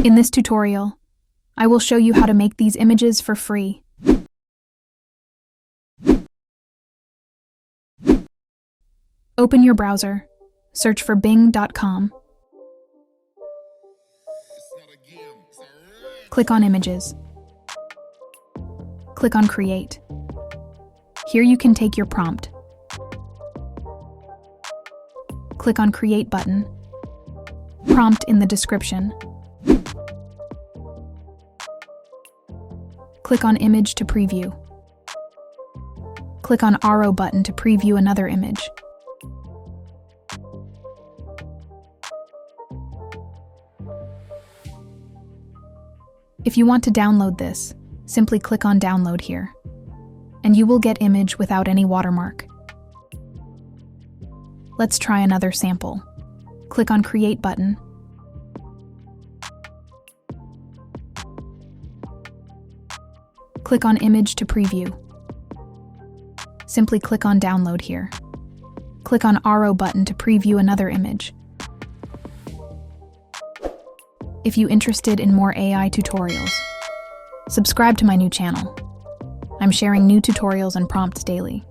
In this tutorial, I will show you how to make these images for free. Open your browser, search for bing.com. Click on Images. Click on Create. Here you can take your prompt. Click on Create button. Prompt in the description. Click on Image to preview. Click on Arrow button to preview another image. If you want to download this, simply click on Download here, and you will get image without any watermark. Let's try another sample. Click on Create button. Click on Image to preview. Simply click on Download here. Click on Arrow button to preview another image. If you're interested in more AI tutorials, subscribe to my new channel. I'm sharing new tutorials and prompts daily.